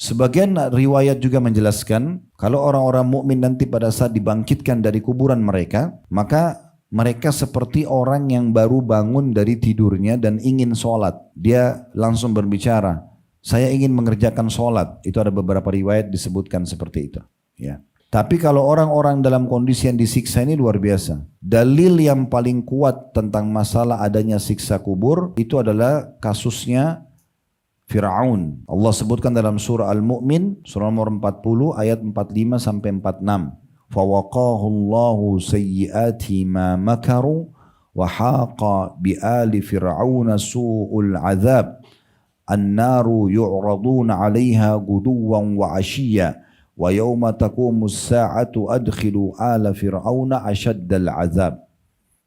Sebagian riwayat juga menjelaskan kalau orang-orang mukmin nanti pada saat dibangkitkan dari kuburan mereka, maka mereka seperti orang yang baru bangun dari tidurnya dan ingin sholat. Dia langsung berbicara, saya ingin mengerjakan sholat. Itu ada beberapa riwayat disebutkan seperti itu. Ya. Tapi kalau orang-orang dalam kondisi yang disiksa ini luar biasa. Dalil yang paling kuat tentang masalah adanya siksa kubur itu adalah kasusnya Fir'aun. Allah sebutkan dalam surah Al-Mu'min, surah nomor 40 ayat 45 sampai 46. Fawaqahu Allahu sayyiati ma makaru wa haqa bi'ali fir'auna su'ul azab. An-naru yu'raduna 'alaiha guduwan wa 'ashiyya wa yawma taqumus sa'atu adkhilu ala fir'auna ashaddal azab.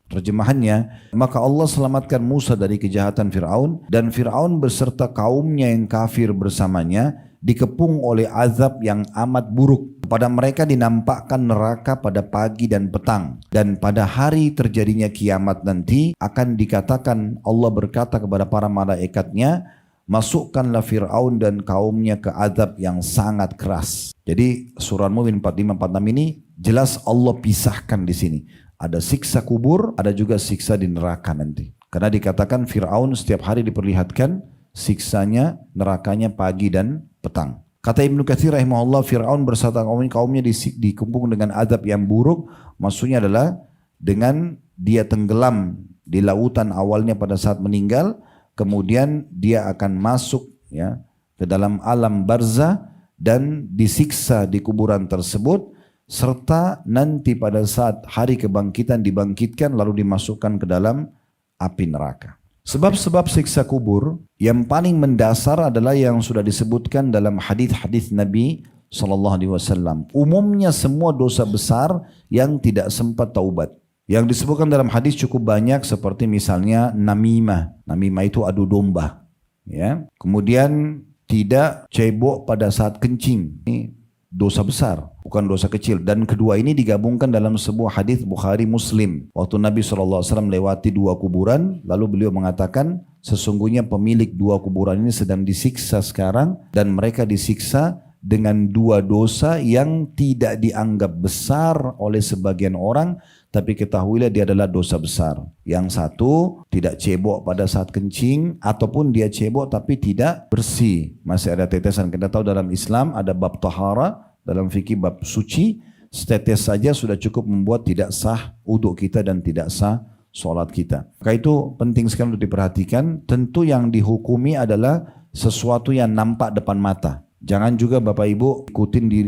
Terjemahannya, maka Allah selamatkan Musa dari kejahatan Fir'aun dan Fir'aun beserta kaumnya yang kafir bersamanya dikepung oleh azab yang amat buruk. Pada mereka dinampakkan neraka pada pagi dan petang. Dan pada hari terjadinya kiamat nanti akan dikatakan, Allah berkata kepada para malaikatnya, masukkanlah Fir'aun dan kaumnya ke azab yang sangat keras. Jadi surah Al-Mu'min 45-46 ini jelas Allah pisahkan di sini. Ada siksa kubur, ada juga siksa di neraka nanti. Karena dikatakan Fir'aun setiap hari diperlihatkan siksanya, nerakanya pagi dan petang. Kata Ibnu Katsir rahimahullah, Fir'aun beserta kaumnya dikepung dengan azab yang buruk. Maksudnya adalah dengan dia tenggelam di lautan awalnya pada saat meninggal, kemudian dia akan masuk ya ke dalam alam barzah dan disiksa di kuburan tersebut. Serta nanti pada saat hari kebangkitan dibangkitkan lalu dimasukkan ke dalam api neraka. Sebab-sebab siksa kubur yang paling mendasar adalah yang sudah disebutkan dalam hadis-hadis Nabi SAW. Umumnya semua dosa besar yang tidak sempat taubat. Yang disebutkan dalam hadis cukup banyak seperti misalnya namimah. Namimah itu adu domba. Ya. Kemudian tidak cebok pada saat kencing. Ini dosa besar, bukan dosa kecil. Dan kedua ini digabungkan dalam sebuah hadis Bukhari Muslim. Waktu Nabi SAW lewati dua kuburan, lalu beliau mengatakan, sesungguhnya pemilik dua kuburan ini sedang disiksa sekarang, dan mereka disiksa dengan dua dosa yang tidak dianggap besar oleh sebagian orang, tapi ketahuilah dia adalah dosa besar. Yang satu tidak cebok pada saat kencing, ataupun dia cebok tapi tidak bersih, masih ada tetesan. Kita tahu dalam Islam ada bab tahara, dalam fikih bab suci, setetes saja sudah cukup membuat tidak sah uduk kita dan tidak sah sholat kita. Maka itu penting sekali untuk diperhatikan. Tentu yang dihukumi adalah sesuatu yang nampak depan mata. Jangan juga Bapak Ibu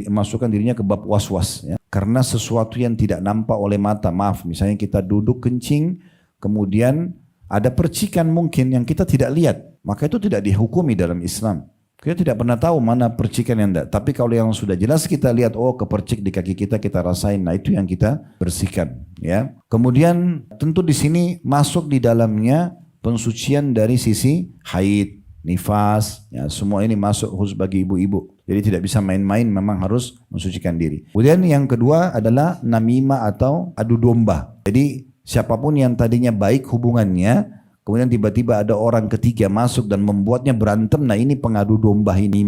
masukkan dirinya ke bab was-was ya. Karena sesuatu yang tidak nampak oleh mata, maaf, misalnya kita duduk kencing, kemudian ada percikan mungkin yang kita tidak lihat, maka itu tidak dihukumi dalam Islam. Kita tidak pernah tahu mana percikan yang tidak. Tapi kalau yang sudah jelas kita lihat, oh kepercik di kaki kita rasain, nah itu yang kita bersihkan. Ya. Kemudian tentu di sini masuk di dalamnya pensucian dari sisi haid, nifas, ya, semua ini masuk khusus bagi ibu-ibu. Jadi tidak bisa main-main, memang harus mensucikan diri. Kemudian yang kedua adalah namimah atau adu domba. Jadi siapapun yang tadinya baik hubungannya, kemudian tiba-tiba ada orang ketiga masuk dan membuatnya berantem. Nah ini pengadu domba ini,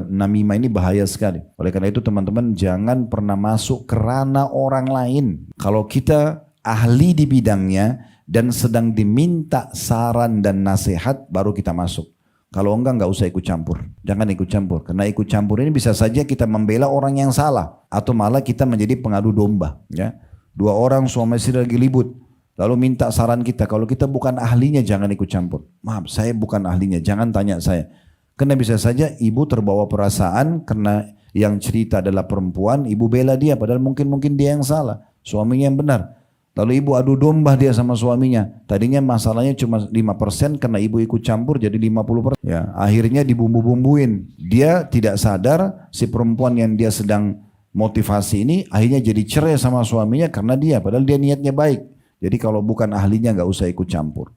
namimah ini bahaya sekali. Oleh karena itu teman-teman jangan pernah masuk ke ranah orang lain. Kalau kita ahli di bidangnya dan sedang diminta saran dan nasihat, baru kita masuk. Kalau enggak usah ikut campur. Jangan ikut campur. Karena ikut campur ini bisa saja kita membela orang yang salah. Atau malah kita menjadi pengadu domba. Ya. Dua orang suami istri lagi ribut. Lalu minta saran kita. Kalau kita bukan ahlinya jangan ikut campur. Maaf saya bukan ahlinya. Jangan tanya saya. Karena bisa saja ibu terbawa perasaan. Karena yang cerita adalah perempuan. Ibu bela dia. Padahal mungkin dia yang salah. Suaminya yang benar. Lalu ibu adu domba dia sama suaminya. Tadinya masalahnya cuma 5%, karena ibu ikut campur jadi 50%. Ya, akhirnya dibumbu-bumbuin. Dia tidak sadar si perempuan yang dia sedang motivasi ini akhirnya jadi cerai sama suaminya karena dia. Padahal dia niatnya baik. Jadi kalau bukan ahlinya nggak usah ikut campur.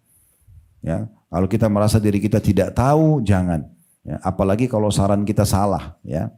Ya, kalau kita merasa diri kita tidak tahu, jangan. Ya, apalagi kalau saran kita salah. Ya.